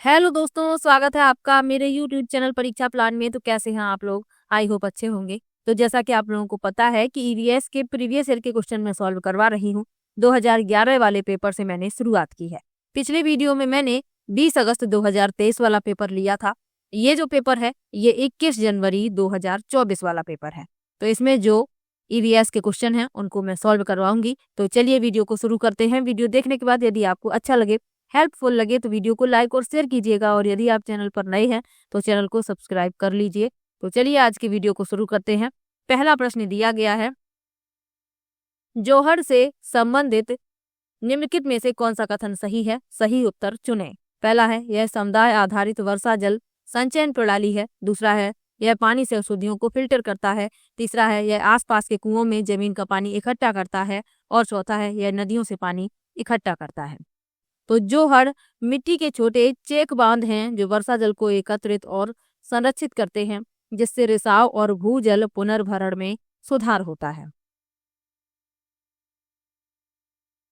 Hello दोस्तों, स्वागत है आपका मेरे यूट्यूब चैनल परीक्षा प्लान में। तो कैसे हैं आप लोग? आई होप अच्छे होंगे। तो जैसा कि आप लोगों को पता है कि ईवीएस के प्रीवियस ईयर के क्वेश्चन मैं सॉल्व करवा रही हूँ। 2011 वाले पेपर से मैंने शुरुआत की है। पिछले वीडियो में मैंने 20 अगस्त 2023 वाला पेपर लिया था। ये जो पेपर है ये 21 जनवरी 2024 वाला पेपर है। तो इसमें जो ईवीएस के क्वेश्चन हैं उनको मैं सॉल्व करवाऊंगी। तो चलिए वीडियो को शुरू करते हैं। वीडियो देखने के बाद यदि आपको अच्छा लगे, हेल्पफुल लगे तो वीडियो को लाइक और शेयर कीजिएगा, और यदि आप चैनल पर नए हैं तो चैनल को सब्सक्राइब कर लीजिए। तो चलिए आज की वीडियो को शुरू करते हैं। पहला प्रश्न दिया गया है, जौहर से संबंधित निम्नलिखित में से कौन सा कथन सही है? सही उत्तर चुनें। पहला है यह समुदाय आधारित वर्षा जल संचयन प्रणाली है। दूसरा है यह पानी से अशुद्धियों को फिल्टर करता है। तीसरा है यह आसपास के कुओं में जमीन का पानी इकट्ठा करता है। और चौथा है यह नदियों से पानी इकट्ठा करता है। तो जोहड़ मिट्टी के छोटे चेक बांध हैं जो वर्षा जल को एकत्रित और संरक्षित करते हैं, जिससे रिसाव और भूजल पुनर्भरण में सुधार होता है।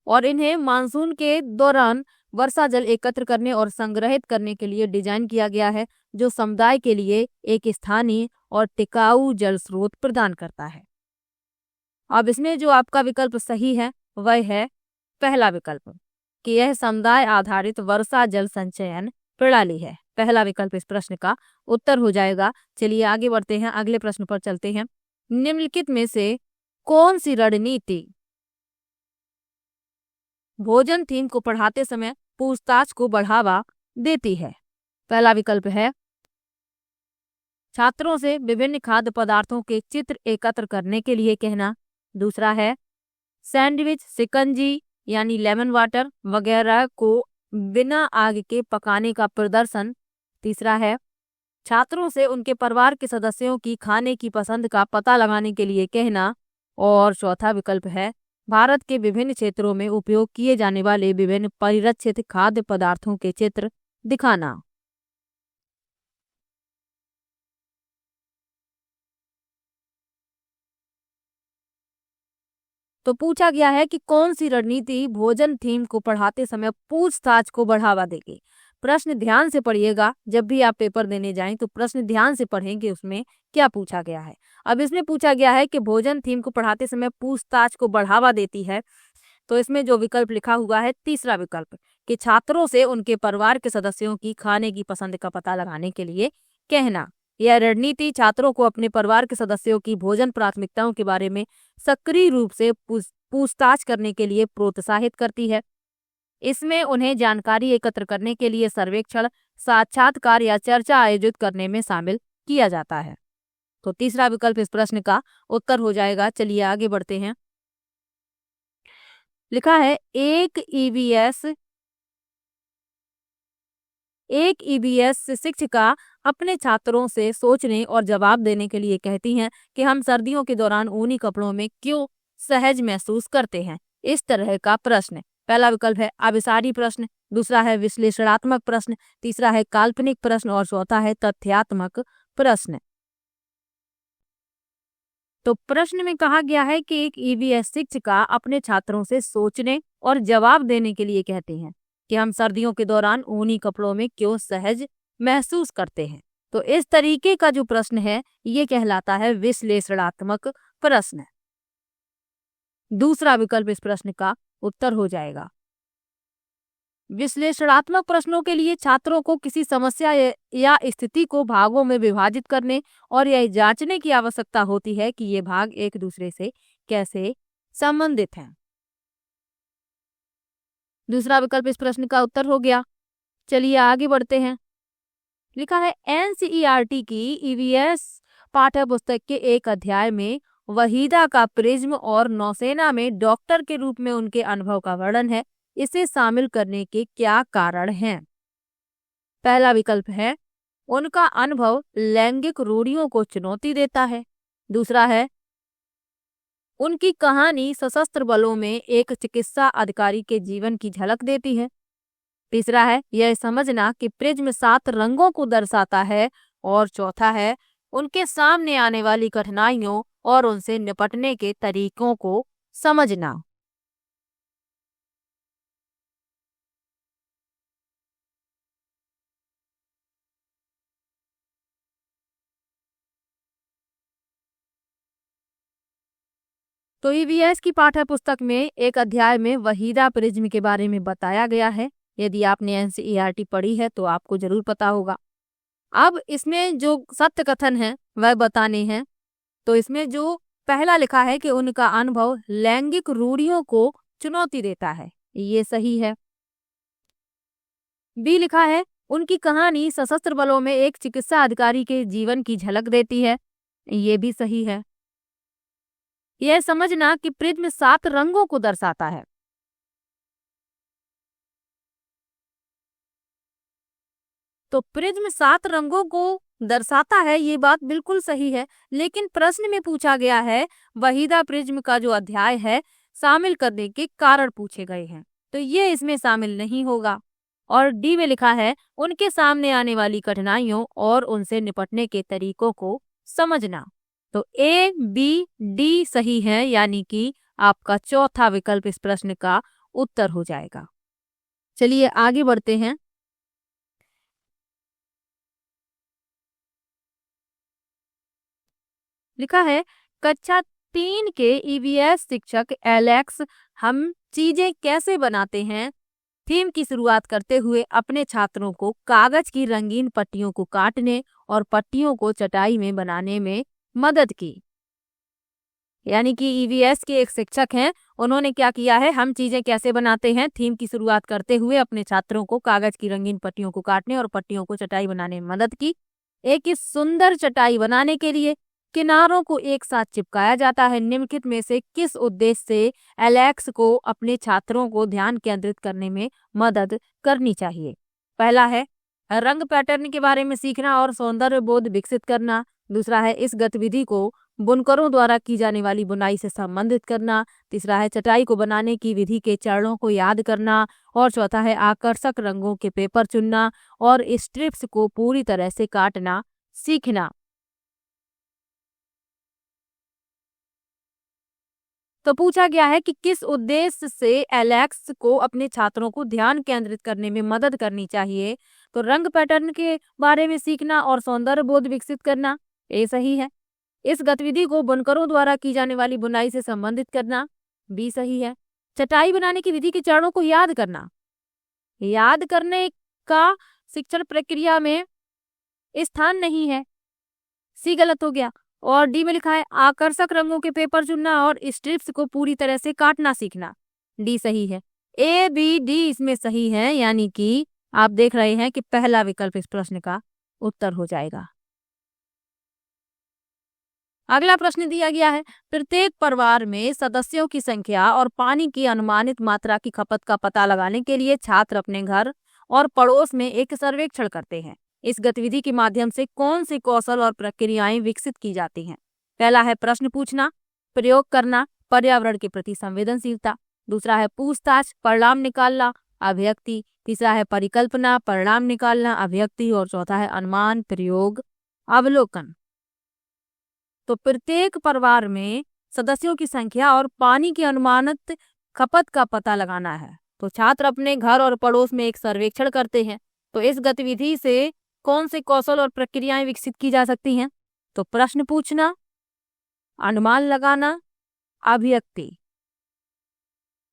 और इन्हें मानसून के दौरान वर्षा जल एकत्र करने और संग्रहित करने के लिए डिजाइन किया गया है, जो समुदाय के लिए एक स्थानीय और टिकाऊ जल स्रोत प्रदान करता है। अब इसमें जो आपका विकल्प सही है वह है पहला विकल्प, कि यह समुदाय आधारित वर्षा जल संचयन प्रणाली है। पहला विकल्प इस प्रश्न का उत्तर हो जाएगा। चलिए आगे बढ़ते हैं, अगले प्रश्न पर चलते हैं। निम्नलिखित में से कौन सी रणनीति भोजन थीम को पढ़ाते समय पूछताछ को बढ़ावा देती है? पहला विकल्प है छात्रों से विभिन्न खाद्य पदार्थों के चित्र एकत्र करने के लिए कहना। दूसरा है सैंडविच, शिकंजी यानी लेमन वाटर वगैरह को बिना आग के पकाने का प्रदर्शन। तीसरा है छात्रों से उनके परिवार के सदस्यों की खाने की पसंद का पता लगाने के लिए कहना। और चौथा विकल्प है भारत के विभिन्न क्षेत्रों में उपयोग किए जाने वाले विभिन्न परिरक्षित खाद्य पदार्थों के चित्र दिखाना। तो पूछा गया है कि कौन सी रणनीति भोजन थीम को पढ़ाते समय पूछताछ को बढ़ावा देगी। प्रश्न ध्यान से पढ़िएगा, जब भी आप पेपर देने जाएं तो प्रश्न ध्यान से पढ़ेंगे उसमें क्या पूछा गया है। अब इसमें पूछा गया है कि भोजन थीम को पढ़ाते समय पूछताछ को बढ़ावा देती है। तो इसमें जो विकल्प लिखा हुआ है तीसरा विकल्प, कि छात्रों से उनके परिवार के सदस्यों की खाने की पसंद का पता लगाने के लिए कहना। यह रणनीति छात्रों को अपने परिवार के सदस्यों की भोजन प्राथमिकताओं के बारे में सक्रिय रूप से पूछताछ करने के लिए प्रोत्साहित करती है। इसमें उन्हें जानकारी एकत्र करने के लिए सर्वेक्षण, साक्षात्कार या चर्चा आयोजित करने में शामिल किया जाता है। तो तीसरा विकल्प इस प्रश्न का उत्तर हो जाएगा। चलिए आगे बढ़ते हैं। लिखा है एक ईबीएस शिक्षिका अपने छात्रों से सोचने और जवाब देने के लिए कहती हैं कि हम सर्दियों के दौरान ऊनी कपड़ों में क्यों सहज महसूस करते हैं। इस तरह का प्रश्न। पहला विकल्प है अभिसारी प्रश्न, दूसरा है विश्लेषणात्मक प्रश्न, तीसरा है काल्पनिक प्रश्न और चौथा है तथ्यात्मक प्रश्न। तो प्रश्न में कहा गया है कि एक ईवीएस शिक्षिका अपने छात्रों से सोचने और जवाब देने के लिए कहते हैं कि हम सर्दियों के दौरान ऊनी कपड़ों में क्यों सहज महसूस करते हैं। तो इस तरीके का जो प्रश्न है ये कहलाता है विश्लेषणात्मक प्रश्न। दूसरा विकल्प इस प्रश्न का उत्तर हो जाएगा। विश्लेषणात्मक प्रश्नों के लिए छात्रों को किसी समस्या या स्थिति को भागों में विभाजित करने और यह जांचने की आवश्यकता होती है कि ये भाग एक दूसरे से कैसे संबंधित हैं। दूसरा विकल्प इस प्रश्न का उत्तर हो गया। चलिए आगे बढ़ते हैं। लिखा है एनसीईआरटी की ईवीएस पाठ्य पुस्तक के एक अध्याय में वहीदा का प्रिज्म और नौसेना में डॉक्टर के रूप में उनके अनुभव का वर्णन है। इसे शामिल करने के क्या कारण हैं? पहला विकल्प है उनका अनुभव लैंगिक रूढ़ियों को चुनौती देता है। दूसरा है उनकी कहानी सशस्त्र बलों में एक चिकित्सा अधिकारी के जीवन की झलक देती है। तीसरा है यह समझना कि प्रिज्म 7 रंगों को दर्शाता है। और चौथा है उनके सामने आने वाली कठिनाइयों और उनसे निपटने के तरीकों को समझना। तो ईवीएस की पाठ्य पुस्तक में एक अध्याय में वहीदा प्रिज्म के बारे में बताया गया है। यदि आपने एनसीईआरटी पढ़ी है तो आपको जरूर पता होगा। अब इसमें जो सत्य कथन है वह बताने हैं। तो इसमें जो पहला लिखा है कि उनका अनुभव लैंगिक रूढ़ियों को चुनौती देता है, ये सही है। बी लिखा है उनकी कहानी सशस्त्र बलों में एक चिकित्सा अधिकारी के जीवन की झलक देती है, ये भी सही है। यह समझना कि प्रिज्म 7 रंगों को दर्शाता है। तो प्रिज्म 7 रंगों को दर्शाता है, ये बात बिल्कुल सही है, लेकिन प्रश्न में पूछा गया है वहीदा प्रिज्म का जो अध्याय है शामिल करने के कारण पूछे गए हैं, तो ये इसमें शामिल नहीं होगा। और डी में लिखा है उनके सामने आने वाली कठिनाइयों और उनसे निपटने के तरीकों को समझना। तो ए बी डी सही है, यानी कि आपका चौथा विकल्प इस प्रश्न का उत्तर हो जाएगा। चलिए आगे बढ़ते हैं। लिखा है कक्षा 3 के ईवीएस शिक्षक एलेक्स हम चीजें कैसे बनाते हैं थीम की शुरुआत करते हुए अपने छात्रों को कागज की रंगीन पट्टियों को काटने और पट्टियों को चटाई में बनाने में मदद की। यानी कि ईवीएस के एक शिक्षक हैं, उन्होंने क्या किया है, हम चीजें कैसे बनाते हैं थीम की शुरुआत करते हुए अपने छात्रों को कागज की रंगीन पट्टियों को काटने और पट्टियों को चटाई बनाने में मदद की। एक इस सुंदर चटाई बनाने के लिए किनारों को एक साथ चिपकाया जाता है। निम्नलिखित में से किस उद्देश्य से एलेक्स को अपने छात्रों को ध्यान केंद्रित करने में मदद करनी चाहिए? पहला है रंग पैटर्न के बारे में सीखना और सौंदर्य बोध विकसित करना। दूसरा है इस गतिविधि को बुनकरों द्वारा की जाने वाली बुनाई से संबंधित करना। तीसरा है चटाई को बनाने की विधि के चरणों को याद करना। और चौथा है आकर्षक रंगों के पेपर चुनना और स्ट्रिप्स को पूरी तरह से काटना सीखना। तो पूछा गया है कि किस उद्देश्य से एलेक्स को अपने छात्रों को ध्यान केंद्रित करने में मदद करनी चाहिए? तो रंग पैटर्न के बारे में सीखना और सौंदर्य बोध विकसित करना, ये सही है। इस गतिविधि को बुनकरों द्वारा की जाने वाली बुनाई से संबंधित करना, भी सही है। चटाई बनाने की विधि के चरणों को याद करना, याद करने का शिक्षण प्रक्रिया में स्थान नहीं है, सी गलत हो गया। और डी में लिखा है आकर्षक रंगों के पेपर चुनना और स्ट्रिप्स को पूरी तरह से काटना सीखना, डी सही है। ए बी डी इसमें सही है, यानी कि आप देख रहे हैं कि पहला विकल्प इस प्रश्न का उत्तर हो जाएगा। अगला प्रश्न दिया गया है प्रत्येक परिवार में सदस्यों की संख्या और पानी की अनुमानित मात्रा की खपत का पता लगाने के लिए छात्र अपने घर और पड़ोस में एक सर्वेक्षण करते हैं। इस गतिविधि के माध्यम से कौन से कौशल और प्रक्रियाएं विकसित की जाती हैं? पहला है प्रश्न पूछना, प्रयोग करना, पर्यावरण के प्रति संवेदनशीलता। दूसरा है पूछताछ, परिणाम निकालना, अभिव्यक्ति। तीसरा है परिकल्पना, परिणाम निकालना, अभिव्यक्ति। और चौथा है अनुमान, प्रयोग, अवलोकन। तो प्रत्येक परिवार में सदस्यों की संख्या और पानी की अनुमानित खपत का पता लगाना है। तो छात्र अपने घर और पड़ोस में एक सर्वेक्षण करते हैं। तो इस गतिविधि से कौन से कौशल और प्रक्रियाएं विकसित की जा सकती हैं? तो प्रश्न पूछना, अनुमान लगाना, अभिव्यक्ति।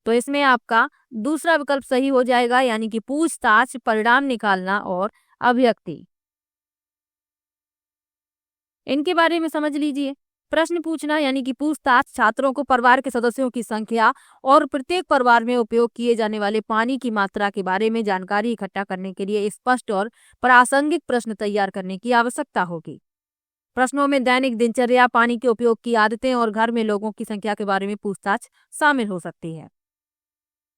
तो इसमें आपका दूसरा विकल्प सही हो जाएगा, यानी कि पूछताछ, परिणाम निकालना और अभिव्यक्ति। इनके बारे में समझ लीजिए। प्रश्न पूछना यानी कि पूछताछ छात्रों को परिवार के सदस्यों की संख्या और प्रत्येक परिवार में उपयोग किए जाने वाले पानी की मात्रा के बारे में जानकारी इकट्ठा करने के लिए स्पष्ट और प्रासंगिक प्रश्न तैयार करने की आवश्यकता होगी। प्रश्नों में दैनिक दिनचर्या, पानी के उपयोग की आदतें और घर में लोगों की संख्या के बारे में पूछताछ शामिल हो सकती है।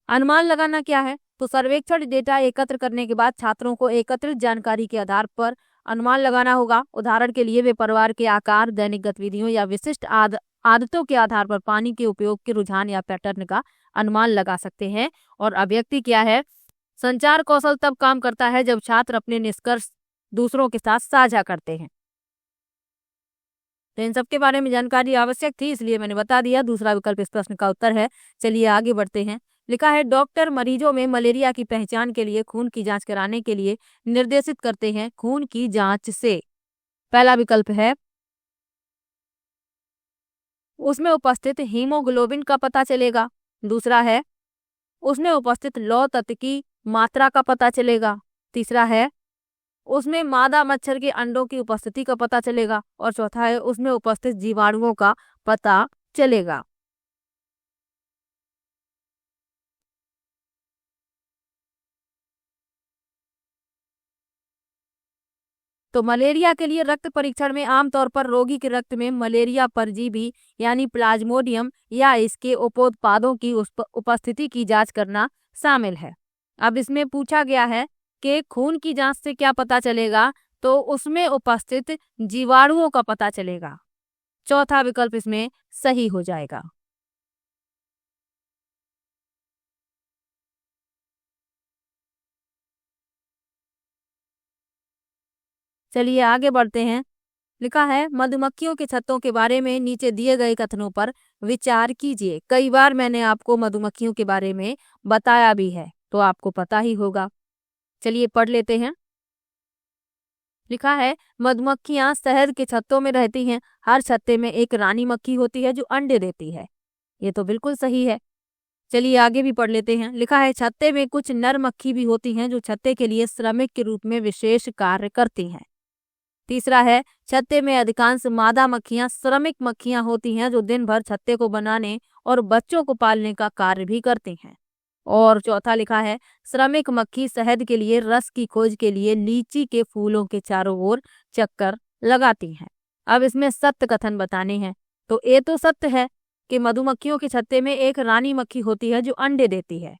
अनुमान लगाना क्या है? तो सर्वेक्षण डेटा एकत्र करने के बाद छात्रों को एकत्रित जानकारी के आधार पर अनुमान लगाना होगा। उदाहरण के लिए वे परिवार के आकार, दैनिक गतिविधियों या विशिष्ट आदतों के आधार पर पानी के उपयोग के रुझान या पैटर्न का अनुमान लगा सकते हैं। और अभिव्यक्ति क्या है? संचार कौशल तब काम करता है जब छात्र अपने निष्कर्ष दूसरों के साथ साझा करते हैं। तो इन सब के बारे में जानकारी आवश्यक थी, इसलिए मैंने बता दिया। दूसरा विकल्प इस प्रश्न का उत्तर है। चलिए आगे बढ़ते हैं। लिखा है डॉक्टर मरीजों में मलेरिया की पहचान के लिए खून की जांच कराने के लिए निर्देशित करते हैं खून की जांच से। पहला विकल्प है उसमें उपस्थित हीमोग्लोबिन का पता चलेगा। दूसरा है उसमें उपस्थित लौह तत्व की मात्रा का पता चलेगा। तीसरा है उसमें मादा मच्छर के अंडों की उपस्थिति का पता चलेगा। और चौथा है उसमें उपस्थित जीवाणुओं का पता चलेगा। तो मलेरिया के लिए रक्त परीक्षण में आमतौर पर रोगी के रक्त में मलेरिया परजीवी यानी प्लाज्मोडियम या इसके उपोत्पादों की उपस्थिति की जांच करना शामिल है। अब इसमें पूछा गया है कि खून की जांच से क्या पता चलेगा, तो उसमें उपस्थित जीवाणुओं का पता चलेगा। चौथा विकल्प इसमें सही हो जाएगा। चलिए आगे बढ़ते हैं। लिखा है मधुमक्खियों के छत्तों के बारे में नीचे दिए गए कथनों पर विचार कीजिए। कई बार मैंने आपको मधुमक्खियों के बारे में बताया भी है, तो आपको पता ही होगा। चलिए पढ़ लेते हैं। लिखा है मधुमक्खियां शहद के छत्तों में रहती हैं। हर छत्ते में एक रानी मक्खी होती है जो अंडे देती है। ये तो बिल्कुल सही है। चलिए आगे भी पढ़ लेते हैं। लिखा है छत्ते में कुछ नर मक्खी भी होती हैं जो छत्ते के लिए श्रमिक के रूप में विशेष कार्य करती हैं। तीसरा है छत्ते में अधिकांश मादा मक्खियां श्रमिक मक्खियां होती हैं जो दिन भर छत्ते को बनाने और बच्चों को पालने का कार्य भी करती हैं। और चौथा लिखा है श्रमिक मक्खी शहद के लिए रस की खोज के लिए लीची के फूलों के चारों ओर चक्कर लगाती हैं। अब इसमें सत्य कथन बताने हैं। तो ये तो सत्य है कि मधुमक्खियों के छत्ते में एक रानी मक्खी होती है जो अंडे देती है।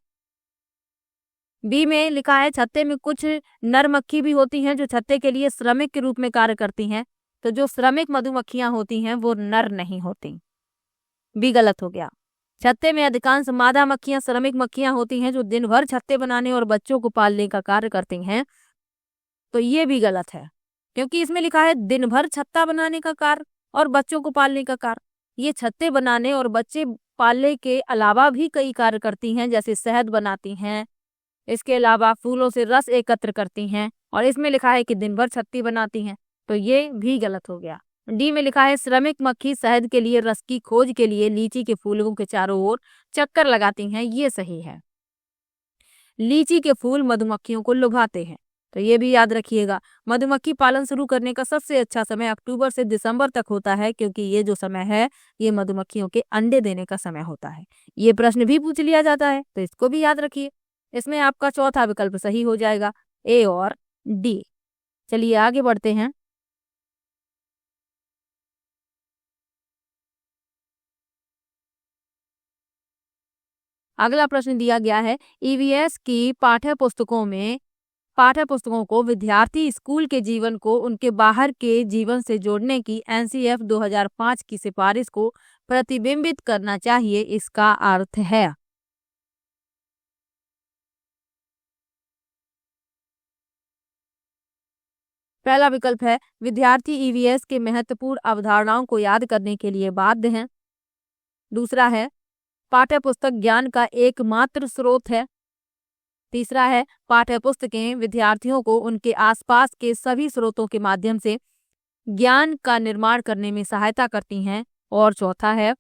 बी में लिखा है छत्ते में कुछ नर मक्खी भी होती हैं जो छत्ते के लिए श्रमिक के रूप में कार्य करती हैं। तो जो श्रमिक मधुमक्खियां होती हैं वो नर नहीं होती। बी गलत हो गया। छत्ते में अधिकांश मादा मक्खियां श्रमिक मक्खियां होती हैं जो दिन भर छत्ते बनाने और बच्चों को पालने का कार्य करती हैं। तो ये भी गलत है, क्योंकि इसमें लिखा है दिन भर छत्ता बनाने का कार्य और बच्चों को पालने का कार्य। ये छत्ते बनाने और बच्चे पालने के अलावा भी कई कार्य करती हैं, जैसे शहद बनाती हैं, इसके अलावा फूलों से रस एकत्र करती हैं। और इसमें लिखा है कि दिन भर छत्ती बनाती हैं। तो ये भी गलत हो गया। डी में लिखा है श्रमिक मक्खी शहद के लिए रस की खोज के लिए लीची के फूलों के चारों ओर चक्कर लगाती हैं। ये सही है। लीची के फूल मधुमक्खियों को लुभाते हैं। तो ये भी याद रखिएगा। मधुमक्खी पालन शुरू करने का सबसे अच्छा समय अक्टूबर से दिसंबर तक होता है, क्योंकि ये जो समय है ये मधुमक्खियों के अंडे देने का समय होता है। ये प्रश्न भी पूछ लिया जाता है, तो इसको भी याद रखिए। इसमें आपका चौथा विकल्प सही हो जाएगा, ए और डी। चलिए आगे बढ़ते हैं। अगला प्रश्न दिया गया है ईवीएस की पाठ्य पुस्तकों को विद्यार्थी स्कूल के जीवन को उनके बाहर के जीवन से जोड़ने की एनसीएफ 2005 की सिफारिश को प्रतिबिंबित करना चाहिए। इसका अर्थ है। पहला विकल्प है विद्यार्थी ईवीएस के महत्वपूर्ण अवधारणाओं को याद करने के लिए बाध्य हैं। दूसरा है पाठ्य पुस्तक ज्ञान का एकमात्र स्रोत है। तीसरा है पाठ्य पुस्तकें विद्यार्थियों को उनके आसपास के सभी स्रोतों के माध्यम से ज्ञान का निर्माण करने में सहायता करती हैं। और चौथा है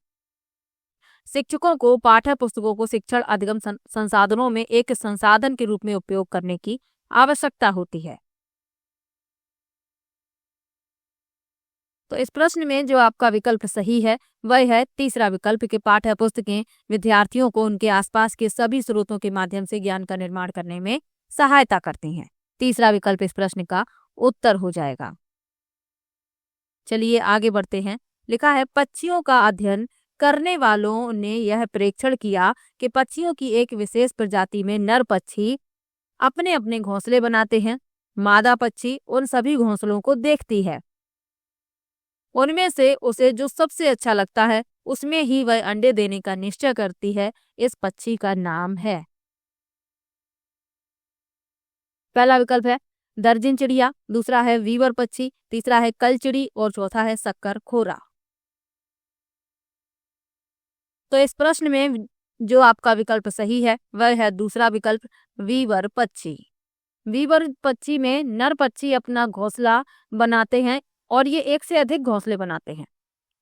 शिक्षकों को पाठ्य पुस्तकों को शिक्षण अधिगम संसाधनों में एक संसाधन के रूप में उपयोग करने की आवश्यकता होती है। तो इस प्रश्न में जो आपका विकल्प सही है वह है तीसरा विकल्प के पाठ्य पुस्तकें विद्यार्थियों को उनके आसपास के सभी स्रोतों के माध्यम से ज्ञान का निर्माण करने में सहायता करती हैं। तीसरा विकल्प इस प्रश्न का उत्तर हो जाएगा। चलिए आगे बढ़ते हैं। लिखा है पक्षियों का अध्ययन करने वालों ने यह प्रेक्षण किया कि पक्षियों की एक विशेष प्रजाति में नर पक्षी अपने अपने घोंसले बनाते हैं। मादा पक्षी उन सभी घोंसलों को देखती है, उनमें से उसे जो सबसे अच्छा लगता है उसमें ही वह अंडे देने का निश्चय करती है। इस पक्षी का नाम है। पहला विकल्प है दर्जन चिड़िया, दूसरा है वीवर पक्षी, तीसरा है कलचिड़ी और चौथा है शक्कर खोरा। तो इस प्रश्न में जो आपका विकल्प सही है वह है दूसरा विकल्प वीवर पक्षी। वीवर पक्षी में नर पक्षी अपना घोंसला बनाते हैं और ये एक से अधिक घोंसले बनाते हैं।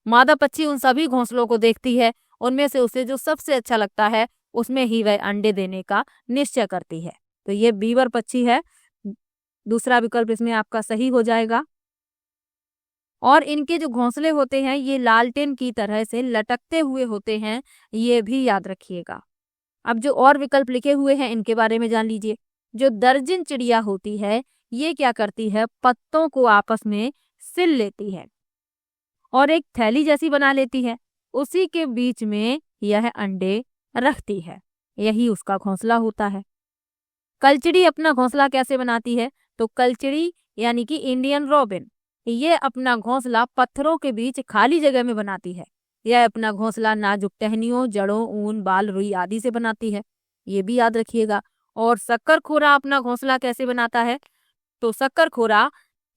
मादा पक्षी उन सभी घोंसलों को देखती है, उनमें से उसे जो सबसे अच्छा लगता है उसमें ही वह अंडे देने का निश्चय करती है। तो ये बीवर पक्षी है, दूसरा विकल्प इसमें आपका सही हो जाएगा। और इनके जो घोंसले होते हैं ये लालटेन की तरह से लटकते हुए होते हैं, ये भी याद रखिएगा। अब जो और विकल्प लिखे हुए हैं इनके बारे में जान लीजिए। जो दर्जन चिड़िया होती है ये क्या करती है, पत्तों को आपस में सिल लेती है और एक थैली जैसी बना लेती है, उसी के बीच में यह अंडे रखती है, यही उसका घोंसला होता है। कलचिड़ी अपना घोंसला कैसे बनाती है, तो कलचिड़ी यानी कि इंडियन रॉबिन ये अपना घोंसला पत्थरों के बीच खाली जगह में बनाती है। यह अपना घोंसला नाजुक टहनियों, जड़ों, ऊन, बाल, रुई आदि से बनाती है, ये भी याद रखिएगा। और शक्करखोरा अपना घोंसला कैसे बनाता है, तो शक्करखोरा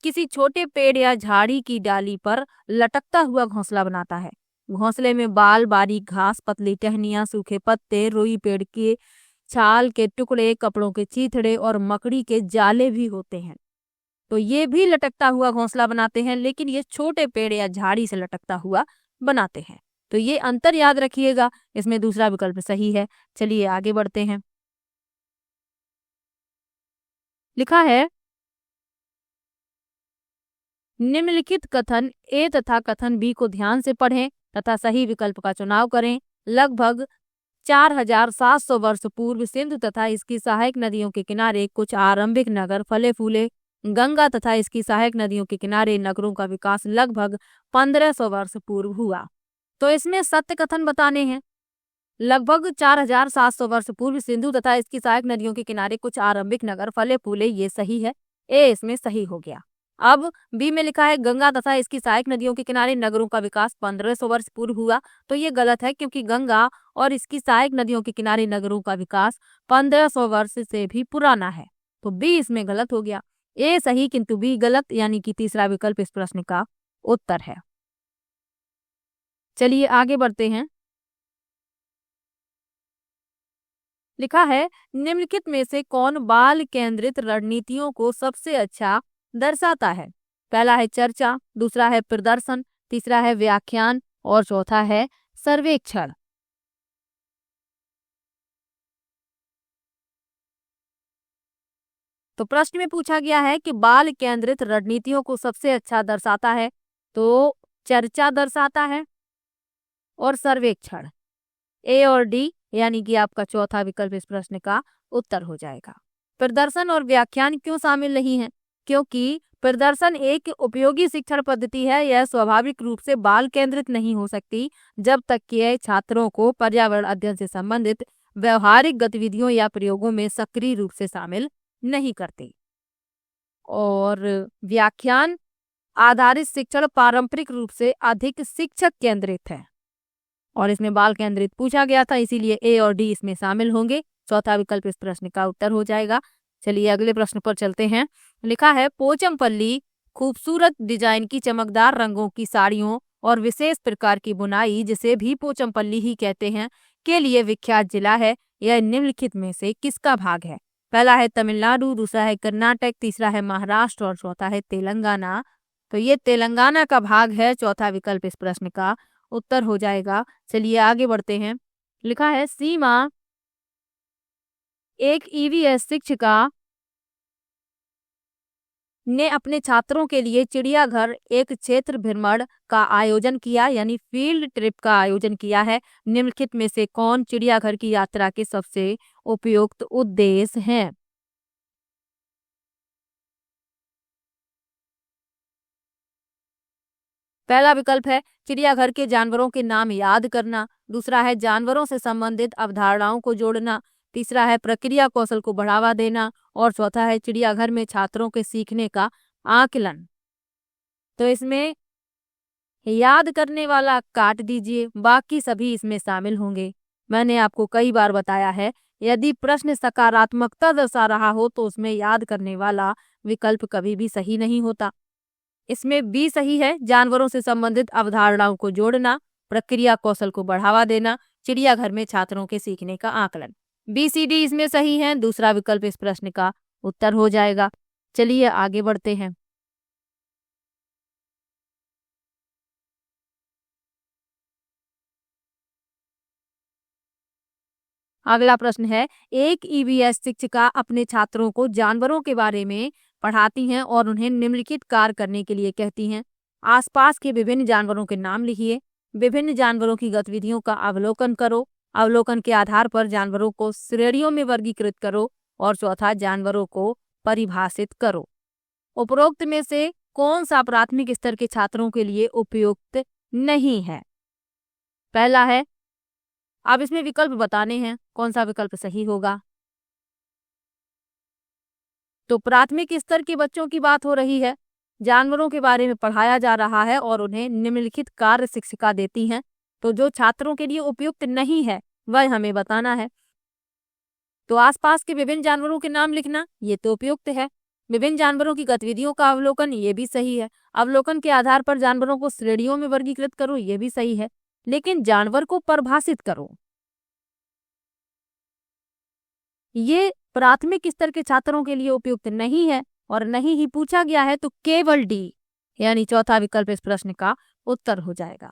किसी छोटे पेड़ या झाड़ी की डाली पर लटकता हुआ घोंसला बनाता है। घोंसले में बाल, बारीक घास, पतली टहनियां, सूखे पत्ते, रुई पेड़ के छाल के टुकड़े, कपड़ों के चीथड़े और मकड़ी के जाले भी होते हैं। तो ये भी लटकता हुआ घोंसला बनाते हैं, लेकिन ये छोटे पेड़ या झाड़ी से लटकता हुआ बनाते हैं। तो ये अंतर याद रखिएगा, इसमें दूसरा विकल्प सही है। चलिए आगे बढ़ते हैं। लिखा है निम्नलिखित कथन ए तथा कथन बी को ध्यान से पढ़ें तथा सही विकल्प का चुनाव करें। लगभग 4700 वर्ष पूर्व सिंधु तथा इसकी सहायक नदियों के किनारे कुछ आरंभिक नगर फले फूले। गंगा तथा इसकी सहायक नदियों के किनारे नगरों का विकास लगभग 1500 वर्ष पूर्व हुआ। तो इसमें सत्य कथन बताने हैं। लगभग 4700 वर्ष पूर्व सिंधु तथा इसकी सहायक नदियों के किनारे कुछ आरंभिक नगर फले फूले, ये सही है, ए इसमें सही हो गया। अब बी में लिखा है गंगा तथा इसकी सहायक नदियों के किनारे नगरों का विकास 1500 वर्ष पूर्व हुआ, तो ये गलत है क्योंकि गंगा और इसकी सहायक नदियों के किनारे नगरों का विकास 1500 वर्ष से भी पुराना है, तो बी इसमें गलत हो गया। ए सही किंतु बी गलत, यानी कि तीसरा विकल्प इस प्रश्न का उत्तर है। चलिए आगे बढ़ते हैं। लिखा है निम्नलिखित में से कौन बाल केंद्रित रणनीतियों को सबसे अच्छा दर्शाता है। पहला है चर्चा, दूसरा है प्रदर्शन, तीसरा है व्याख्यान और चौथा है सर्वेक्षण। तो प्रश्न में पूछा गया है कि बाल केंद्रित रणनीतियों को सबसे अच्छा दर्शाता है, तो चर्चा दर्शाता है और सर्वेक्षण। ए और डी यानी कि आपका चौथा विकल्प इस प्रश्न का उत्तर हो जाएगा। प्रदर्शन और व्याख्यान क्यों शामिल नहीं है, क्योंकि प्रदर्शन एक उपयोगी शिक्षण पद्धति है, यह स्वाभाविक रूप से बाल केंद्रित नहीं हो सकती जब तक कि यह छात्रों को पर्यावरण अध्ययन से संबंधित व्यवहारिक गतिविधियों या प्रयोगों में सक्रिय रूप से शामिल नहीं करती। और व्याख्यान आधारित शिक्षण पारंपरिक रूप से अधिक शिक्षक केंद्रित है और इसमें बाल केंद्रित पूछा गया था, इसीलिए ए और डी इसमें शामिल होंगे। चौथा विकल्प इस प्रश्न का उत्तर हो जाएगा। चलिए अगले प्रश्न पर चलते हैं। लिखा है पोचमपल्ली खूबसूरत डिजाइन की चमकदार रंगों की साड़ियों और विशेष प्रकार की बुनाई, जिसे भी पोचमपल्ली ही कहते हैं, के लिए विख्यात जिला है। यह निम्नलिखित में से किसका भाग है। पहला है तमिलनाडु, दूसरा है कर्नाटक, तीसरा है महाराष्ट्र और चौथा है तेलंगाना। तो ये तेलंगाना का भाग है, चौथा विकल्प इस प्रश्न का उत्तर हो जाएगा। चलिए आगे बढ़ते हैं। लिखा है सीमा एक ईवीएस शिक्षिका ने अपने छात्रों के लिए चिड़ियाघर एक क्षेत्र भ्रमण का आयोजन किया, यानी फील्ड ट्रिप का आयोजन किया है। निम्नलिखित में से कौन चिड़ियाघर की यात्रा के सबसे उपयुक्त उद्देश्य हैं। पहला विकल्प है चिड़ियाघर के जानवरों के नाम याद करना, दूसरा है जानवरों से संबंधित अवधारणाओं को जोड़ना, तीसरा है प्रक्रिया कौशल को बढ़ावा देना और चौथा है चिड़ियाघर में छात्रों के सीखने का आकलन। तो इसमें याद करने वाला काट दीजिए, बाकी सभी इसमें शामिल होंगे। मैंने आपको कई बार बताया है, यदि प्रश्न सकारात्मकता दर्शा रहा हो तो उसमें याद करने वाला विकल्प कभी भी सही नहीं होता। इसमें बी सही है, जानवरों से संबंधित अवधारणाओं को जोड़ना, प्रक्रिया कौशल को बढ़ावा देना, चिड़ियाघर में छात्रों के सीखने का आकलन। बी सी डी इसमें सही है, दूसरा विकल्प इस प्रश्न का उत्तर हो जाएगा। चलिए आगे बढ़ते हैं। अगला प्रश्न है, एक ईवीएस शिक्षिका अपने छात्रों को जानवरों के बारे में पढ़ाती हैं और उन्हें निम्नलिखित कार्य करने के लिए कहती हैं। आसपास के विभिन्न जानवरों के नाम लिखिए, विभिन्न जानवरों की गतिविधियों का अवलोकन करो, अवलोकन के आधार पर जानवरों को श्रेणियों में वर्गीकृत करो और चौथा, जानवरों को परिभाषित करो। उपरोक्त में से कौन सा प्राथमिक स्तर के छात्रों के लिए उपयुक्त नहीं है? पहला है, अब इसमें विकल्प बताने हैं, कौन सा विकल्प सही होगा। तो प्राथमिक स्तर के बच्चों की बात हो रही है, जानवरों के बारे में पढ़ाया जा रहा है और उन्हें निम्नलिखित कार्य शिक्षिका देती हैं। तो जो छात्रों के लिए उपयुक्त नहीं है वह हमें बताना है। तो आसपास के विभिन्न जानवरों के नाम लिखना, ये तो उपयुक्त है। विभिन्न जानवरों की गतिविधियों का अवलोकन, ये भी सही है। अवलोकन के आधार पर जानवरों को श्रेणियों में वर्गीकृत करो, ये भी सही है। लेकिन जानवर को परिभाषित करो, ये प्राथमिक स्तर के छात्रों के लिए उपयुक्त नहीं है और नहीं ही पूछा गया है। तो केवल डी यानी चौथा विकल्प इस प्रश्न का उत्तर हो जाएगा।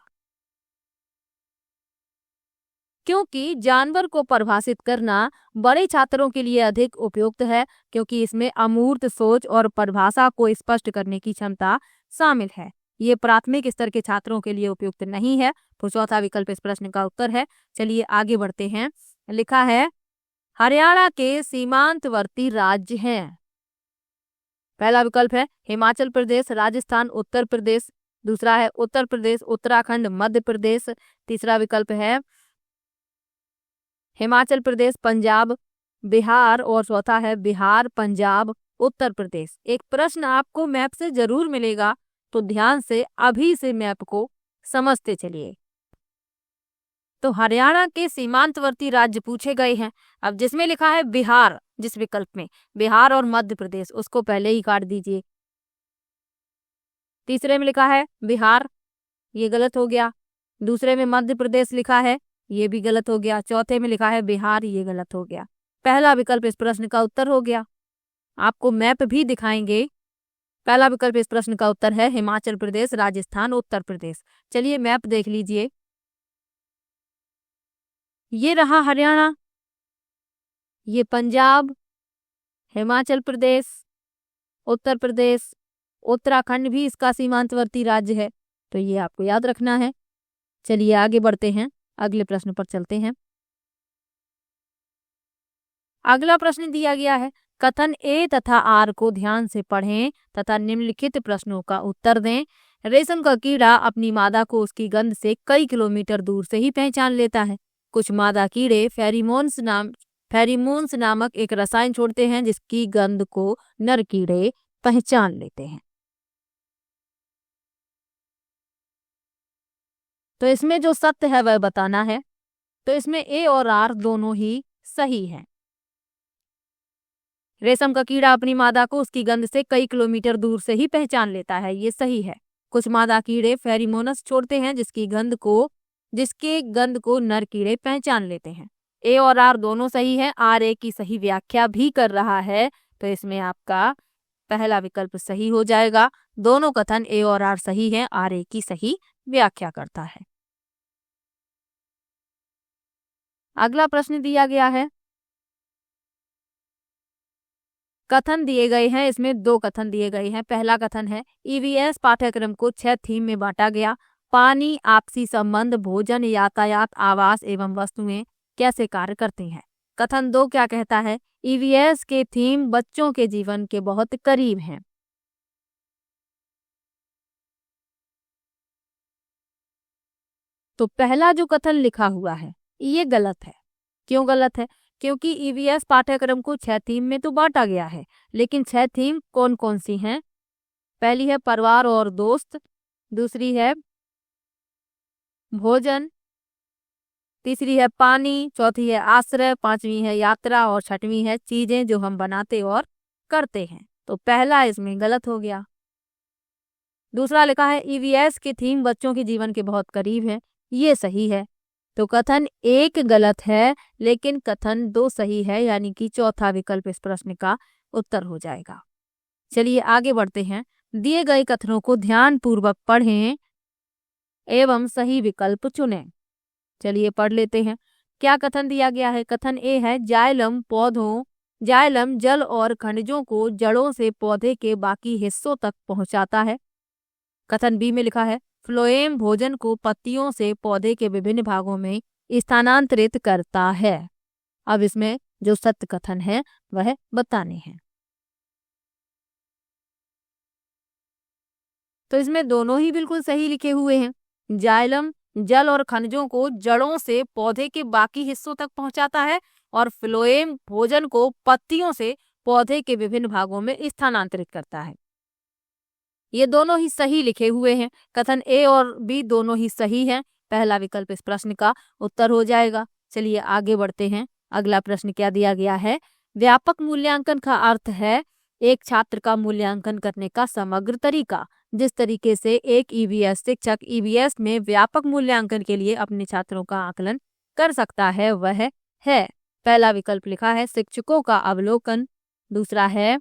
क्योंकि जानवर को परिभाषित करना बड़े छात्रों के लिए अधिक उपयुक्त है, क्योंकि इसमें अमूर्त सोच और परिभाषा को स्पष्ट करने की क्षमता शामिल है। ये प्राथमिक स्तर के छात्रों के लिए उपयुक्त नहीं है। तो चौथा विकल्प इस प्रश्न का उत्तर है। चलिए आगे बढ़ते हैं। लिखा है, हरियाणा के सीमांतवर्ती राज्य हैं। पहला विकल्प है हिमाचल प्रदेश, राजस्थान, उत्तर प्रदेश। दूसरा है उत्तर प्रदेश, उत्तराखंड, मध्य प्रदेश। तीसरा विकल्प है हिमाचल प्रदेश, पंजाब, बिहार और चौथा है बिहार, पंजाब, उत्तर प्रदेश। एक प्रश्न आपको मैप से जरूर मिलेगा, तो ध्यान से अभी से मैप को समझते चलिए। तो हरियाणा के सीमांतवर्ती राज्य पूछे गए हैं। अब जिसमें लिखा है बिहार, जिस विकल्प में बिहार और मध्य प्रदेश, उसको पहले ही काट दीजिए। तीसरे में लिखा है बिहार, ये गलत हो गया। दूसरे में मध्य प्रदेश लिखा है, ये भी गलत हो गया। चौथे में लिखा है बिहार, ये गलत हो गया। पहला विकल्प इस प्रश्न का उत्तर हो गया। आपको मैप भी दिखाएंगे। पहला विकल्प इस प्रश्न का उत्तर है हिमाचल प्रदेश, राजस्थान, उत्तर प्रदेश। चलिए मैप देख लीजिए। ये रहा हरियाणा, ये पंजाब, हिमाचल प्रदेश, उत्तर प्रदेश, उत्तराखंड भी इसका सीमांतवर्ती राज्य है। तो ये आपको याद रखना है। चलिए आगे बढ़ते हैं, अगले प्रश्न पर चलते हैं। अगला प्रश्न दिया गया है, कथन ए तथा आर को ध्यान से पढ़ें तथा निम्नलिखित प्रश्नों का उत्तर दें। रेशम का कीड़ा अपनी मादा को उसकी गंध से कई किलोमीटर दूर से ही पहचान लेता है। कुछ मादा कीड़े फेरीमोन्स नामक एक रसायन छोड़ते हैं, जिसकी गंध को नर कीड़े पहचान लेते हैं। तो इसमें जो सत्य है वह बताना है। तो इसमें ए और आर दोनों ही सही हैं। रेशम का कीड़ा अपनी मादा को उसकी गंध से कई किलोमीटर दूर से ही पहचान लेता है, ये सही है। कुछ मादा कीड़े फेरीमोनस छोड़ते हैं, जिसके गंध को नर कीड़े पहचान लेते हैं। ए और आर दोनों सही है। आर ए की सही व्याख्या भी कर रहा है, तो इसमें आपका पहला विकल्प सही हो जाएगा। दोनों कथन ए और आर सही है, आर ए की सही व्याख्या करता है। अगला प्रश्न दिया गया है, कथन दिए गए हैं। इसमें दो कथन दिए गए हैं। पहला कथन है, ईवीएस पाठ्यक्रम को 6 थीम में बांटा गया। पानी, आपसी संबंध, भोजन, यातायात, आवास एवं वस्तुएं कैसे कार्य करती हैं। कथन 2 क्या कहता है, ईवीएस के थीम बच्चों के जीवन के बहुत करीब हैं। तो पहला जो कथन लिखा हुआ है ये गलत है। क्यों गलत है? क्योंकि ईवीएस पाठ्यक्रम को 6 थीम में तो बांटा गया है, लेकिन 6 थीम कौन कौन सी हैं? पहली है परिवार और दोस्त, दूसरी है भोजन, तीसरी है पानी, चौथी है आश्रय, पांचवी है यात्रा और छठवीं है चीजें जो हम बनाते और करते हैं। तो पहला इसमें गलत हो गया। दूसरा लिखा है ईवीएस की थीम बच्चों के जीवन के बहुत करीब है, ये सही है। तो कथन 1 गलत है, लेकिन कथन 2 सही है, यानी कि चौथा विकल्प इस प्रश्न का उत्तर हो जाएगा। चलिए आगे बढ़ते हैं। दिए गए कथनों को ध्यान पूर्वक पढ़ें एवं सही विकल्प चुनें। चलिए पढ़ लेते हैं। क्या कथन दिया गया है? कथन ए है जाइलम जल और खनिजों को जड़ों से पौधे के बाकी हिस्सों तक पहुंचाता है। कथन बी में लिखा है फ्लोएम भोजन को पत्तियों से पौधे के विभिन्न भागों में स्थानांतरित करता है। अब इसमें जो सत्य कथन है वह बताने हैं। तो इसमें दोनों ही बिल्कुल सही लिखे हुए हैं। जाइलम जल और खनिजों को जड़ों से पौधे के बाकी हिस्सों तक पहुंचाता है और फ्लोएम भोजन को पत्तियों से पौधे के विभिन्न भागों में स्थानांतरित करता है। ये दोनों ही सही लिखे हुए हैं। कथन ए और बी दोनों ही सही हैं। पहला विकल्प इस प्रश्न का उत्तर हो जाएगा। चलिए आगे बढ़ते हैं। अगला प्रश्न क्या दिया गया है? व्यापक मूल्यांकन का अर्थ है एक छात्र का मूल्यांकन करने का समग्र तरीका। जिस तरीके से एक ईवीएस शिक्षक ईवीएस में व्यापक मूल्यांकन के लिए अपने छात्रों का आकलन कर सकता है वह है। पहला विकल्प लिखा है शिक्षकों का अवलोकन, दूसरा है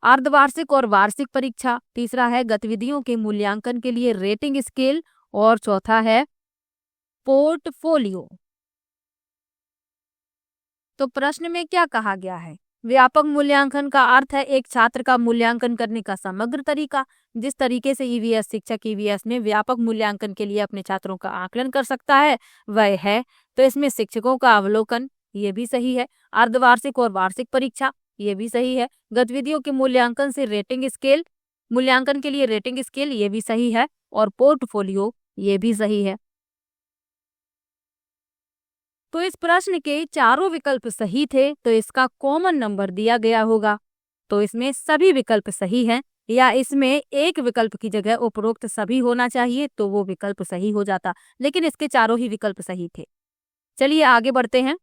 अर्धवार्षिक और वार्षिक परीक्षा, तीसरा है गतिविधियों के मूल्यांकन के लिए रेटिंग स्केल और चौथा है पोर्टफोलियो। तो प्रश्न में क्या कहा गया है? व्यापक मूल्यांकन का अर्थ है एक छात्र का मूल्यांकन करने का समग्र तरीका। जिस तरीके से ईवीएस शिक्षक ईवीएस में व्यापक मूल्यांकन के लिए अपने छात्रों का आकलन कर सकता है वह है। तो इसमें शिक्षकों का अवलोकन ये भी सही है, अर्धवार्षिक और वार्षिक परीक्षा ये भी सही है, गतिविधियों के मूल्यांकन से रेटिंग स्केल मूल्यांकन के लिए रेटिंग स्केल ये भी सही है और पोर्टफोलियो ये भी सही है। तो इस प्रश्न के चारों विकल्प सही थे तो इसका कॉमन नंबर दिया गया होगा। तो इसमें सभी विकल्प सही हैं या इसमें एक विकल्प की जगह उपरोक्त सभी होना चाहिए तो वो विकल्प सही हो जाता, लेकिन इसके चारों ही विकल्प सही थे। चलिए आगे बढ़ते हैं।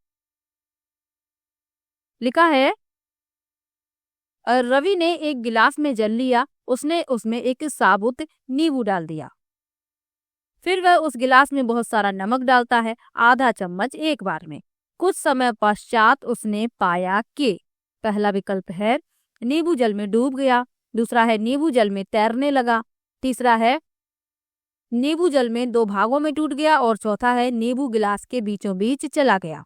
लिखा है रवि ने एक गिलास में जल लिया, उसने उसमें एक साबुत नींबू डाल दिया, फिर वह उस गिलास में बहुत सारा नमक डालता है, आधा चम्मच एक बार में। कुछ समय पश्चात उसने पाया कि पहला विकल्प है नींबू जल में डूब गया, दूसरा है नींबू जल में तैरने लगा, तीसरा है नींबू जल में दो भागों में टूट गया और चौथा है नींबू गिलास के बीचों बीच चला गया।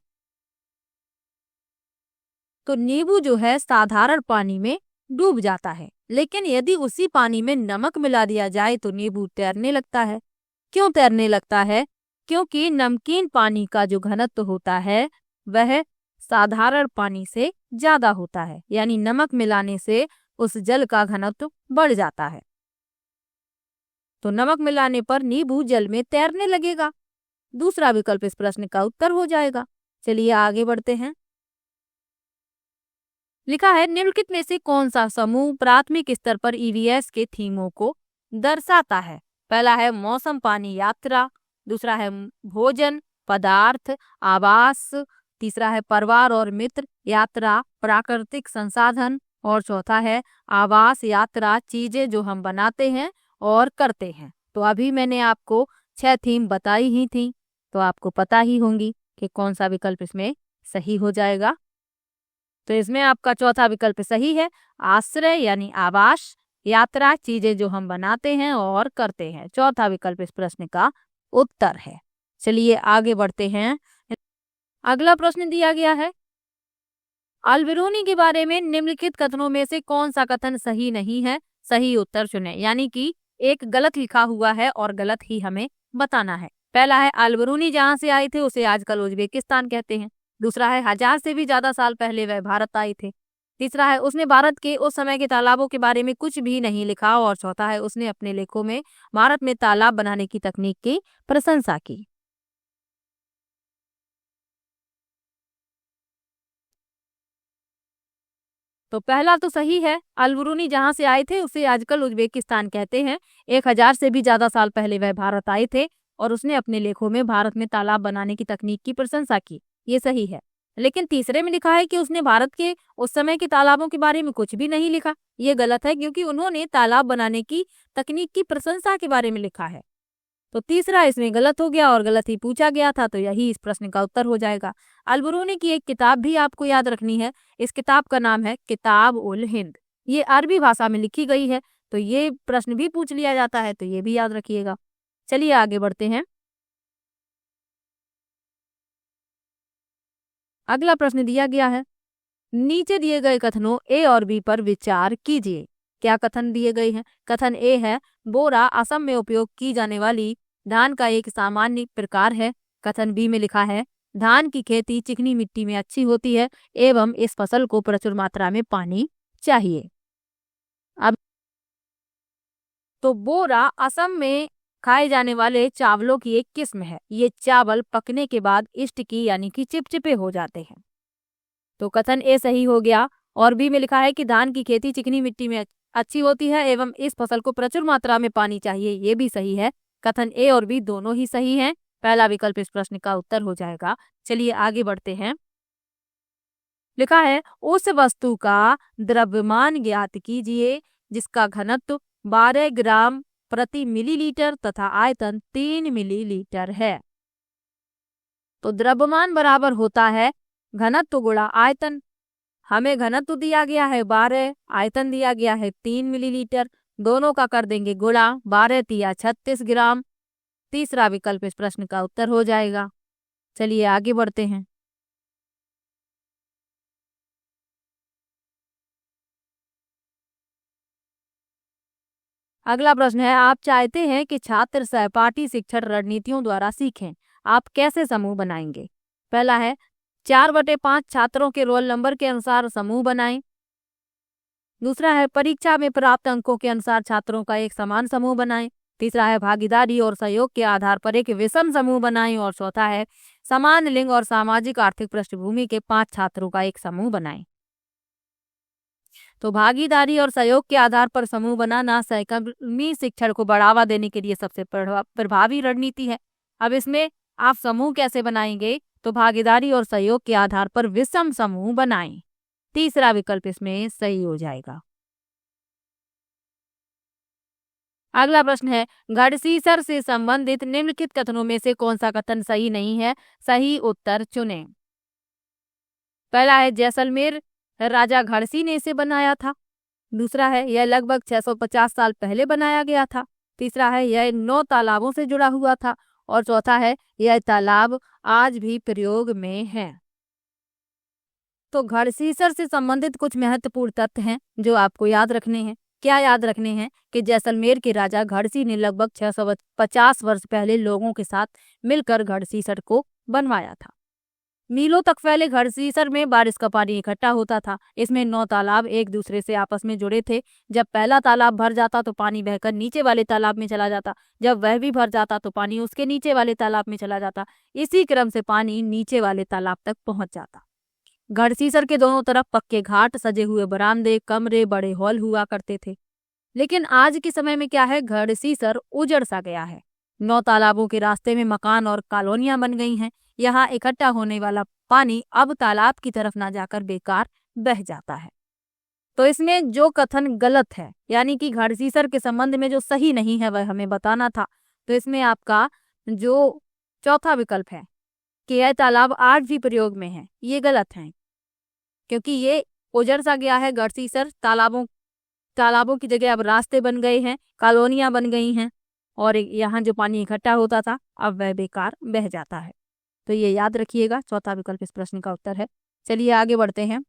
तो नींबू जो है साधारण पानी में डूब जाता है, लेकिन यदि उसी पानी में नमक मिला दिया जाए तो नींबू तैरने लगता है। क्यों तैरने लगता है? क्योंकि नमकीन पानी का जो घनत्व होता है वह साधारण पानी से ज्यादा होता है, यानी नमक मिलाने से उस जल का घनत्व बढ़ जाता है। तो नमक मिलाने पर नींबू जल में तैरने लगेगा। दूसरा विकल्प इस प्रश्न का उत्तर हो जाएगा। चलिए आगे बढ़ते हैं। लिखा है निम्नलिखित में से कौन सा समूह प्राथमिक स्तर पर ईवीएस के थीमों को दर्शाता है? पहला है मौसम पानी यात्रा, दूसरा है भोजन पदार्थ आवास, तीसरा है परिवार और मित्र यात्रा प्राकृतिक संसाधन और चौथा है आवास यात्रा चीजें जो हम बनाते हैं और करते हैं। तो अभी मैंने आपको 6 थीम बताई ही थी, तो आपको पता ही होंगी कि कौन सा विकल्प इसमें सही हो जाएगा। तो इसमें आपका चौथा विकल्प सही है, आश्रय यानी आवास यात्रा चीजें जो हम बनाते हैं और करते हैं। चौथा विकल्प इस प्रश्न का उत्तर है। चलिए आगे बढ़ते हैं। अगला प्रश्न दिया गया है अल्बेरोनी के बारे में निम्नलिखित कथनों में से कौन सा कथन सही नहीं है? सही उत्तर चुने, यानी कि एक गलत लिखा हुआ है और गलत ही हमें बताना है। पहला है अल्बेरोनी जहां से आए थे उसे आजकल उज्बेकिस्तान कहते हैं, दूसरा है 1000 से भी ज्यादा साल पहले वह भारत आए थे, तीसरा है उसने भारत के उस समय के तालाबों के बारे में कुछ भी नहीं लिखा और चौथा है उसने अपने लेखों में भारत में तालाब बनाने की तकनीक की प्रशंसा की। तो पहला तो सही है, अल्बेरोनी जहां से आए थे उसे आजकल उज्बेकिस्तान कहते हैं। 1000 से भी ज्यादा साल पहले वह भारत आए थे और उसने अपने लेखों में भारत में तालाब बनाने की तकनीक की प्रशंसा की, ये सही है। लेकिन तीसरे में लिखा है कि उसने भारत के उस समय के तालाबों के बारे में कुछ भी नहीं लिखा, ये गलत है क्योंकि उन्होंने तालाब बनाने की तकनीक की प्रशंसा के बारे में लिखा है। तो तीसरा इसमें गलत हो गया और गलत ही पूछा गया था, तो यही इस प्रश्न का उत्तर हो जाएगा। अल्बेरोनी की एक किताब भी आपको याद रखनी है, इस किताब का नाम है किताब उल हिंद। ये अरबी भाषा में लिखी गई है, तो ये प्रश्न भी पूछ लिया जाता है, तो ये भी याद रखिएगा। चलिए आगे बढ़ते हैं। अगला प्रश्न दिया गया है, नीचे दिए गए कथनों ए और बी पर विचार कीजिए। क्या कथन दिए गए हैं? कथन ए है, बोरा असम में उपयोग की जाने वाली धान का एक सामान्य प्रकार है। कथन बी में लिखा है, धान की खेती चिकनी मिट्टी में अच्छी होती है एवं इस फसल को प्रचुर मात्रा में पानी चाहिए। अब तो बोरा असम में खाए जाने वाले चावलों की एक किस्म है। ये चावल पकने के बाद स्टिकी यानी कि चिपचिपे हो जाते हैं। तो कथन ए सही हो गया। और बी में लिखा है कि धान की खेती चिकनी मिट्टी में अच्छी होती है एवं इस फसल को प्रचुर मात्रा में पानी चाहिए, ये भी सही है। कथन ए और बी दोनों ही सही हैं। पहला विकल्प इस प्रश्न का उत्तर हो जाएगा। चलिए आगे बढ़ते हैं। लिखा है, उस वस्तु का द्रव्यमान ज्ञात कीजिए जिसका घनत्व 12 ग्राम प्रति मिलीलीटर तथा आयतन 3 मिलीलीटर है। तो द्रव्यमान बराबर होता है घनत्व गुणा आयतन। हमें घनत्व दिया गया है 12, आयतन दिया गया है 3 मिलीलीटर। दोनों का कर देंगे गुणा, 12 तिया 36 ग्राम। तीसरा विकल्प इस प्रश्न का उत्तर हो जाएगा। चलिए आगे बढ़ते हैं। अगला प्रश्न है, आप चाहते हैं कि छात्र सहपाठी शिक्षण रणनीतियों द्वारा सीखें। आप कैसे समूह बनाएंगे? पहला है, 4/5 छात्रों के रोल नंबर के अनुसार समूह बनाएं। दूसरा है, परीक्षा में प्राप्त अंकों के अनुसार छात्रों का एक समान समूह बनाएं। तीसरा है, भागीदारी और सहयोग के आधार पर एक विषम समूह बनाएं। और चौथा है, समान लिंग और सामाजिक आर्थिक पृष्ठभूमि के 5 छात्रों का एक समूह बनाएं। तो भागीदारी और सहयोग के आधार पर समूह बनाना सहकर्मी शिक्षण को बढ़ावा देने के लिए सबसे प्रभावी रणनीति है। अब इसमें आप समूह कैसे बनाएंगे? तो भागीदारी और सहयोग के आधार पर विषम समूह बनाएं। तीसरा विकल्प इसमें सही हो जाएगा। अगला प्रश्न है, गढ़सीसर से संबंधित निम्नलिखित कथनों में से कौन सा कथन सही नहीं है? सही उत्तर चुनें। पहला है, जैसलमेर राजा घड़सी ने इसे बनाया था। दूसरा है, यह लगभग 650 साल पहले बनाया गया था। तीसरा है, यह 9 तालाबों से जुड़ा हुआ था। और चौथा है, यह तालाब आज भी प्रयोग में है। तो घड़सीसर से संबंधित कुछ महत्वपूर्ण तथ्य हैं जो आपको याद रखने हैं। क्या याद रखने हैं? कि जैसलमेर के राजा घड़सी ने लगभग 650 वर्ष पहले लोगों के साथ मिलकर घड़सीसर को बनवाया था। मीलों तक फैले घड़सीसर में बारिश का पानी इकट्ठा होता था। इसमें 9 तालाब एक दूसरे से आपस में जुड़े थे। जब पहला तालाब भर जाता तो पानी बहकर नीचे वाले तालाब में चला जाता। जब वह भी भर जाता तो पानी उसके नीचे वाले तालाब में चला जाता। इसी क्रम से पानी नीचे वाले तालाब तक पहुंच जाता। घड़सीसर के दोनों तरफ पक्के घाट, सजे हुए बरामदे, कमरे, बड़े हॉल हुआ करते थे। लेकिन आज के समय में क्या है, घड़सीसर उजड़ सा गया है। 9 तालाबों के रास्ते में मकान और कॉलोनियां बन गई हैं। यहाँ इकट्ठा होने वाला पानी अब तालाब की तरफ ना जाकर बेकार बह जाता है। तो इसमें जो कथन गलत है, यानी कि घड़सीसर के संबंध में जो सही नहीं है, वह हमें बताना था। तो इसमें आपका जो चौथा विकल्प है कि यह तालाब आज भी प्रयोग में है, ये गलत है। क्योंकि ये उजड़ सा गया है घड़सीसर। तालाबों की जगह अब रास्ते बन गए हैं, कॉलोनियां बन गई हैं। और यहाँ जो पानी इकट्ठा होता था अब वह बेकार बह जाता है। तो ये याद रखिएगा, चौथा विकल्प इस प्रश्न का उत्तर है। चलिए आगे बढ़ते हैं।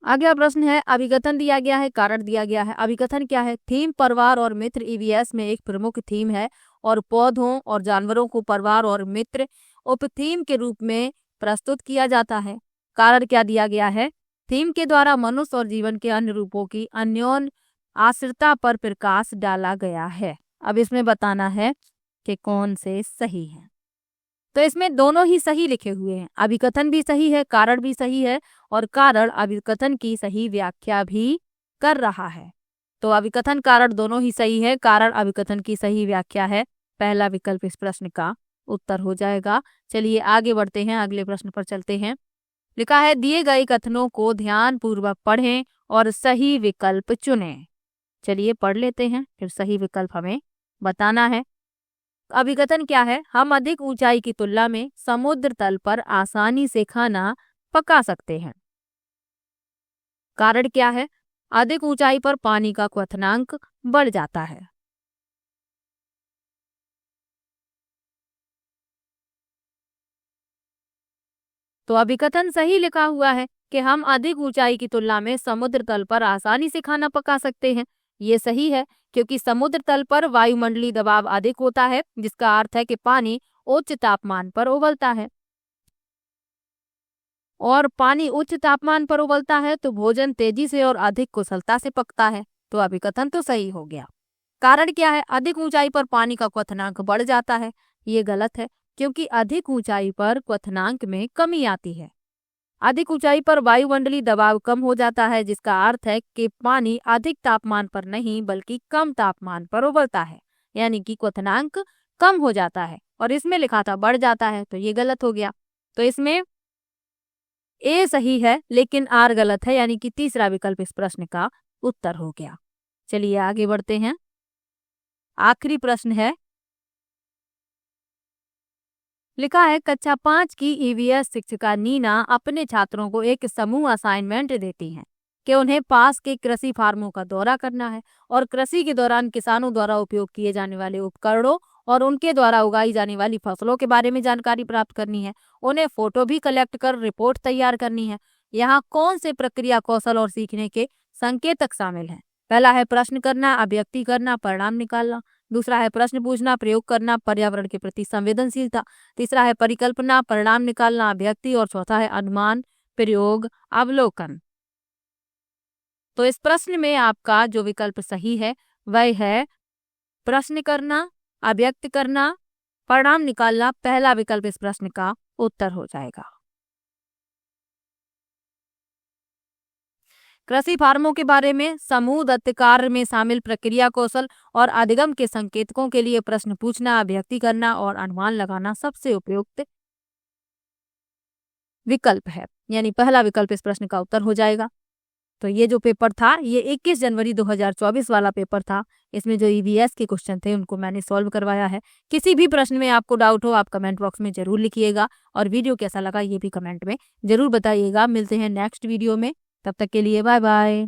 अगला प्रश्न है, अभिकथन दिया गया है, कारण दिया गया है। अभिकथन क्या है? थीम परिवार और मित्र ईवीएस में एक प्रमुख थीम है और पौधों और जानवरों को परिवार और मित्र उपथीम के रूप में प्रस्तुत किया जाता है। कारण क्या दिया गया है? थीम के द्वारा मनुष्य और जीवन के अन्य रूपों की अन्योन्य आश्रितता पर प्रकाश डाला गया है। अब इसमें बताना है कि कौन से सही है। तो इसमें दोनों ही सही लिखे हुए हैं। अभिकथन भी सही है, कारण भी सही है, और कारण अभिकथन की सही व्याख्या भी कर रहा है। तो अभिकथन कारण दोनों ही सही है, कारण अभिकथन की सही व्याख्या है। पहला विकल्प इस प्रश्न का उत्तर हो जाएगा। चलिए आगे बढ़ते हैं, अगले प्रश्न पर चलते हैं। लिखा है, दिए गए कथनों को ध्यान पूर्वक पढ़ें और सही विकल्प चुनें। चलिए पढ़ लेते हैं, फिर सही विकल्प हमें बताना है। अभिकथन क्या है? हम अधिक ऊंचाई की तुलना में समुद्र तल पर आसानी से खाना पका सकते हैं। कारण क्या है? अधिक ऊंचाई पर पानी का क्वथनांक बढ़ जाता है। तो अभिकथन सही लिखा हुआ है कि हम अधिक ऊंचाई की तुलना में समुद्र तल पर आसानी से खाना पका सकते हैं। ये सही है, क्योंकि समुद्र तल पर वायुमंडलीय दबाव अधिक होता है, जिसका अर्थ है कि पानी उच्च तापमान पर उबलता है, और पानी उच्च तापमान पर उबलता है तो भोजन तेजी से और अधिक कुशलता से पकता है। तो अभिकथन तो सही हो गया। कारण क्या है? अधिक ऊंचाई पर पानी का क्वथनांक बढ़ जाता है। ये गलत है, क्योंकि अधिक ऊंचाई पर क्वथनांक में कमी आती है। अधिक ऊंचाई पर वायुमंडलीय दबाव कम हो जाता है, जिसका अर्थ है कि पानी अधिक तापमान पर नहीं बल्कि कम तापमान पर उबलता है, यानी कि क्वथनांक कम हो जाता है। और इसमें लिखा था बढ़ जाता है, तो ये गलत हो गया। तो इसमें ए सही है लेकिन आर गलत है, यानी कि तीसरा विकल्प इस प्रश्न का उत्तर हो गया। चलिए आगे बढ़ते हैं। आखिरी प्रश्न है, लिखा है कक्षा 5 की ईवीएस शिक्षिका नीना अपने छात्रों को एक समूह असाइनमेंट देती हैं कि उन्हें पास के कृषि फार्मों का दौरा करना है और कृषि के दौरान किसानों द्वारा उपयोग किए जाने वाले उपकरणों और उनके द्वारा उगाई जाने वाली फसलों के बारे में जानकारी प्राप्त करनी है। उन्हें फोटो भी कलेक्ट कर रिपोर्ट तैयार करनी है। यहाँ कौन से प्रक्रिया कौशल और सीखने के संकेतक शामिल हैं? पहला है प्रश्न करना, अभिव्यक्ति करना, परिणाम निकालना। दूसरा है प्रश्न पूछना, प्रयोग करना, पर्यावरण के प्रति संवेदनशीलता। तीसरा है परिकल्पना, परिणाम निकालना, अभिव्यक्ति। और चौथा है अनुमान, प्रयोग, अवलोकन। तो इस प्रश्न में आपका जो विकल्प सही है वह है प्रश्न करना, अभिव्यक्त करना, परिणाम निकालना। पहला विकल्प इस प्रश्न का उत्तर हो जाएगा। कृषि फार्मों के बारे में समूह दत्त कार्य में शामिल प्रक्रिया कौशल और अधिगम के संकेतकों के लिए प्रश्न पूछना, अभिव्यक्ति करना और अनुमान लगाना सबसे उपयुक्त विकल्प है, यानी पहला विकल्प इस प्रश्न का उत्तर हो जाएगा। तो ये जो पेपर था ये 21 जनवरी 2024 वाला पेपर था। इसमें जो ईवीएस के क्वेश्चन थे उनको मैंने सॉल्व करवाया है। किसी भी प्रश्न में आपको डाउट हो आप कमेंट बॉक्स में जरूर लिखिएगा, और वीडियो कैसा लगा ये भी कमेंट में जरूर बताइएगा। मिलते हैं नेक्स्ट वीडियो में, तब तक के लिए बाय बाय।